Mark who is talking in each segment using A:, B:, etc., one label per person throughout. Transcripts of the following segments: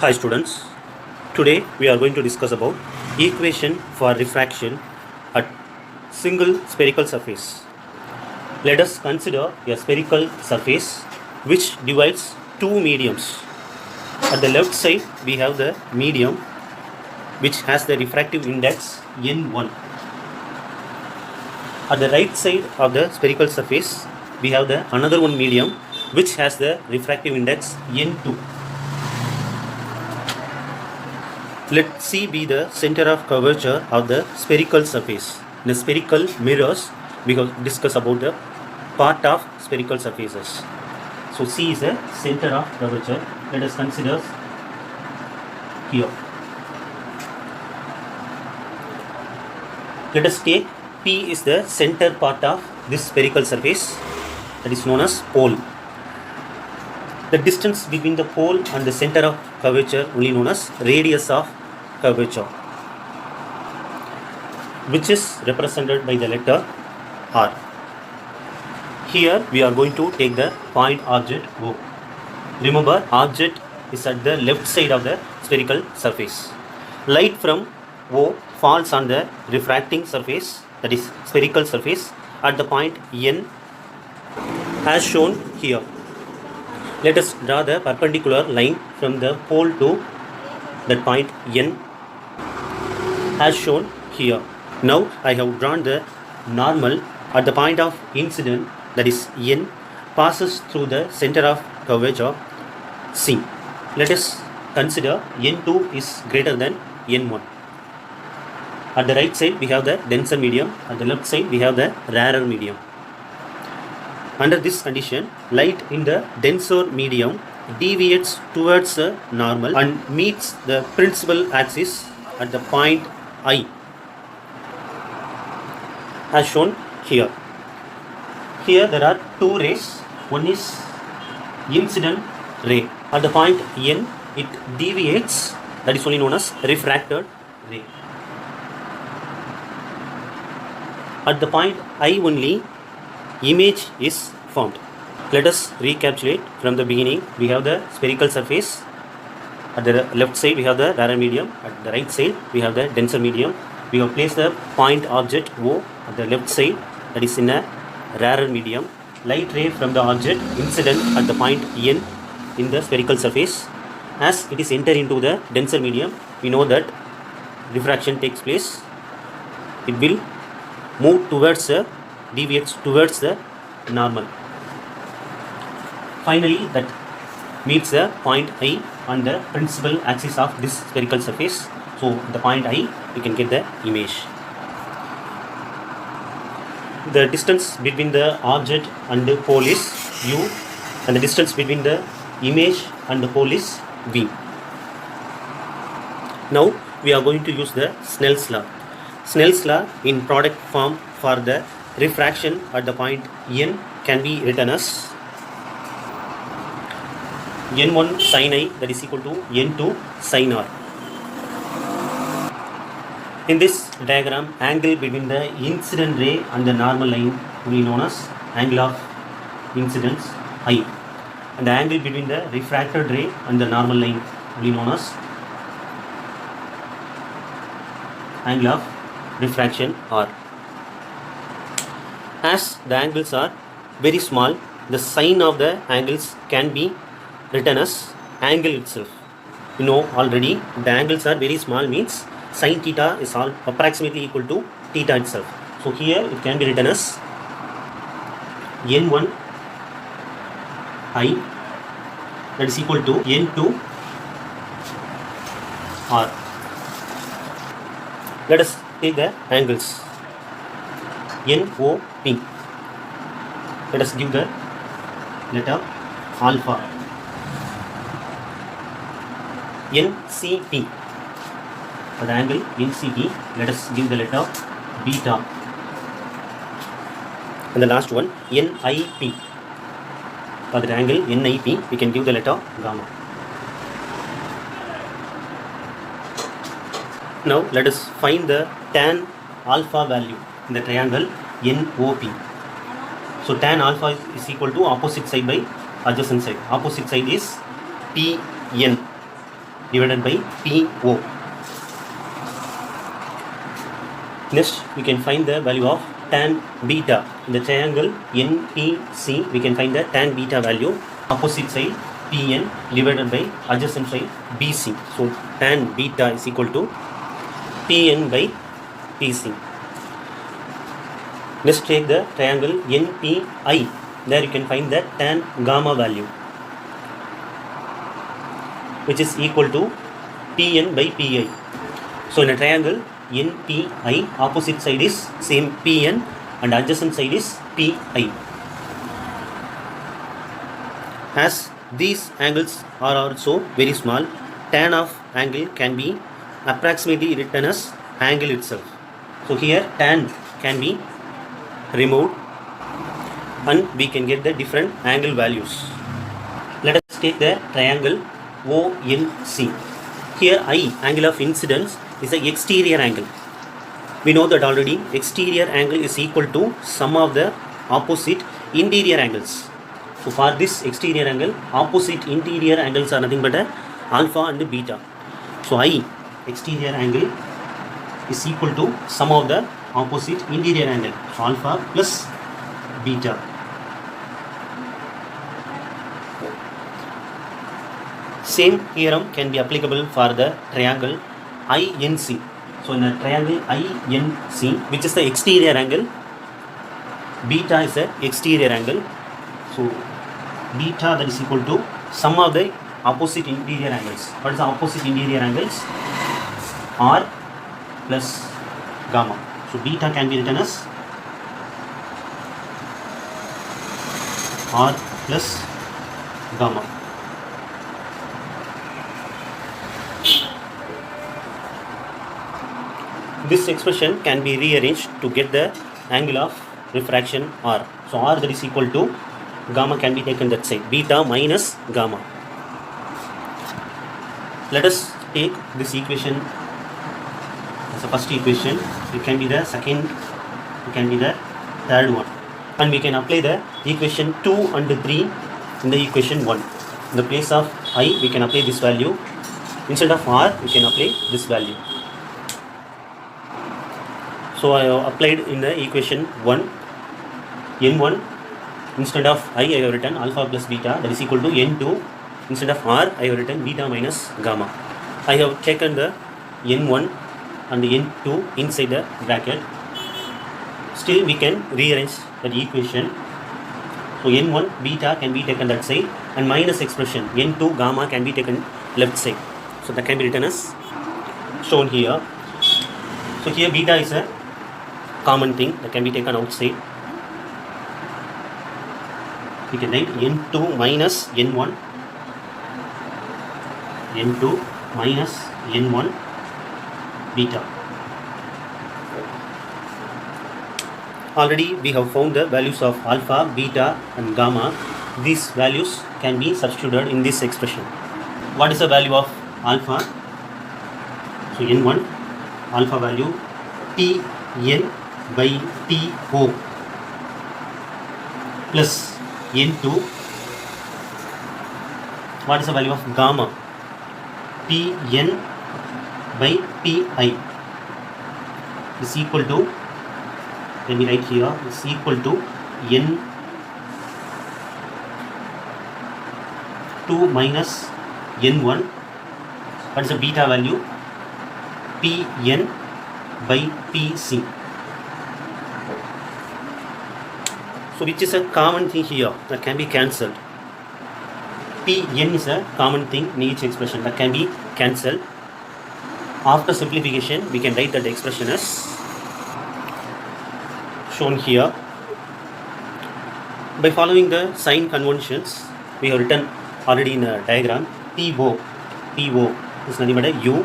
A: Hi students, today we are going to discuss about equation for refraction at single spherical surface. Let us consider a spherical surface which divides two mediums. At the left side we have the medium which has the refractive index n1. At the right side of the spherical surface we have the another one medium which has the refractive index n2. Let C be the center of curvature of the spherical surface. In the spherical mirrors, we will discuss about the part of spherical surfaces. So C is the center of curvature. Let us consider here. Let us take P is the center part of this spherical surface, that is known as pole. The distance between the pole and the center of curvature only known as radius of curvature, which is represented by the letter R. Here we are going to take the point object O. Remember, object is at the left side of the spherical surface. Light from O falls on the refracting surface, that is spherical surface, at the point N as shown here. Let us draw the perpendicular line from the pole to that point N as shown here. Now I have drawn the normal at the point of incident, that is N, passes through the center of curvature C. Let us consider N2 is greater than N1. At the right side we have the denser medium, at the left side we have the rarer medium. Under this condition, light in the denser medium deviates towards the normal and meets the principal axis at the point I as shown here. Here there are two rays. One is incident ray. At the point N it deviates, that is only known as refracted ray. At the point I only image is formed. Let us recapitulate from the beginning. We have the spherical surface. At the left side we have the rarer medium. At the right side we have the denser medium. We have placed the point object O at the left side, that is in a rarer medium. Light ray from the object incident at the point N in the spherical surface. As it is entered into the denser medium, we know that refraction takes place. It will move towards the deviates towards the normal. Finally, that meets the point I on the principal axis of this spherical surface. So, at the point I, we can get the image. The distance between the object and the pole is U, and the distance between the image and the pole is V. Now, we are going to use the Snell's law. Snell's law in product form for the refraction at the point N can be written as N1 sin I, that is equal to N2 sin R. In this diagram, angle between the incident ray and the normal line will be known as angle of incidence I, and the angle between the refracted ray and the normal line will be known as angle of refraction R. As the angles are very small, the sign of the angles can be written as angle itself. You know already, the angles are very small means sin theta is all approximately equal to theta itself. So here it can be written as N1 I, that is equal to N2 R. Let us take the angles NOP. Let us give the letter alpha. NCT. For the angle NCT, let us give the letter beta. And the last one NIP. For the angle NIP, we can give the letter gamma. Now let us find the tan alpha value in the triangle NOP. So tan alpha is equal to opposite side by adjacent side. Opposite side is PN. divided by PO. Next, we can find the value of tan beta. In the triangle NPC, we can find the tan beta value. Opposite side PN divided by adjacent side BC. So tan beta is equal to PN by PC. Let's take the triangle NPI. There you can find the tan gamma value, which is equal to PN by PI. So in a triangle NPI, opposite side is same PN and adjacent side is PI. As these angles are also very small, tan of angle can be approximately written as angle itself. So here tan can be removed and we can get the different angle values. Let us take the triangle ONC. Here I, angle of incidence, is the exterior angle. We know that already exterior angle is equal to sum of the opposite interior angles. So for this exterior angle, opposite interior angles are nothing but alpha and beta. So I, exterior angle, is equal to sum of the opposite interior angle. So alpha plus beta. Same theorem can be applicable for the triangle INC. So in a triangle INC, which is the exterior angle, beta is the exterior angle. So beta, that is equal to sum of the opposite interior angles. What is the opposite interior angles? R plus gamma. So beta can be written as R plus gamma. This expression can be rearranged to get the angle of refraction R. So R, that is equal to gamma, can be taken that side, beta minus gamma. Let us take this equation as the first equation. It can be the second, it can be the third one, and we can apply the equation 2 and 3 in the equation 1. In the place of I, we can apply this value. Instead of R, we can apply this value. So I have applied in the equation 1, N1, instead of I have written alpha plus beta, that is equal to N2. Instead of R, I have written beta minus gamma. I have taken the N1 and N2 inside the bracket. Still we can rearrange that equation. So N1 beta can be taken that side and minus expression N2 gamma can be taken left side. So that can be written as shown here. So here beta is a common thing that can be taken outside. We can write N2 minus N1, N2 minus N1 beta. Already we have found the values of alpha, beta and gamma. These values can be substituted in this expression. What is the value of alpha? So N1, alpha value Tn by To plus N2. What is the value of gamma? Pn by Pi is equal to, let me write here, is equal to N2 minus N1. What is the beta value? Pn by Pc. So which is a common thing here that can be cancelled. Pn is a common thing in each expression that can be cancelled. After simplification, we can write that expression as shown here. By following the sign conventions, we have written already in a diagram. PO is nothing but a U.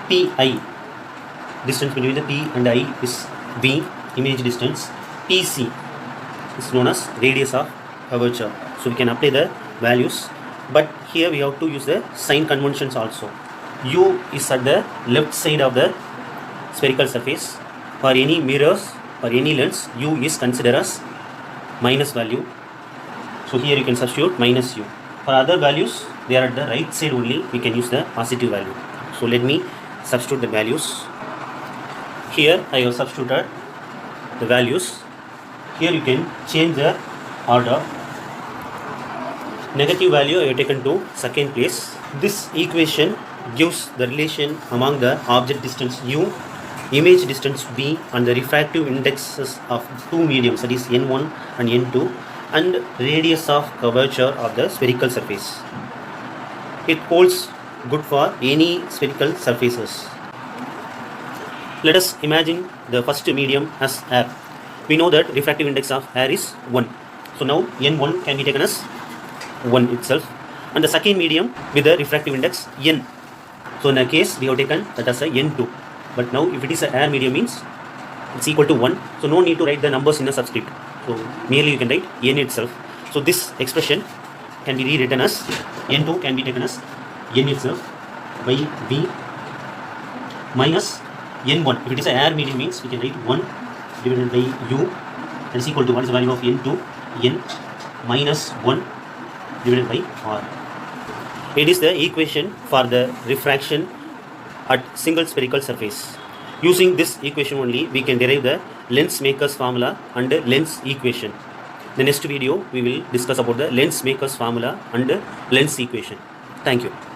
A: PI, distance between the P and I, is V, image distance. PC is known as radius of curvature. So we can apply the values, but here we have to use the sign conventions also. U is at the left side of the spherical surface. For any mirrors or any lens, U is considered as minus value. So here you can substitute minus U. For other values, they are at the right side only, we can use the positive value. So let me substitute the values. Here I have substituted the values. Here you can change the order. Negative value I have taken to second place. This equation gives the relation among the object distance u, image distance b, and the refractive indexes of two mediums, that is n1 and n2, and radius of curvature of the spherical surface. It holds good for any spherical surfaces. Let us imagine the first medium as air. We know that refractive index of air is 1. So now n1 can be taken as 1 itself, and the second medium with the refractive index n. So in a case we have taken that as a n2. But now if it is an air medium means it's equal to 1. So no need to write the numbers in a subscript. So merely you can write n itself. So this expression can be rewritten as n2 can be taken as n itself by v minus n1. If it is an air medium means we can write 1 divided by u, that is equal to what is the value of n2, n minus 1 divided by r. It is the equation for the refraction at single spherical surface. Using this equation only, we can derive the lens maker's formula and the lens equation. The next video we will discuss about the lens maker's formula and the lens equation. Thank you.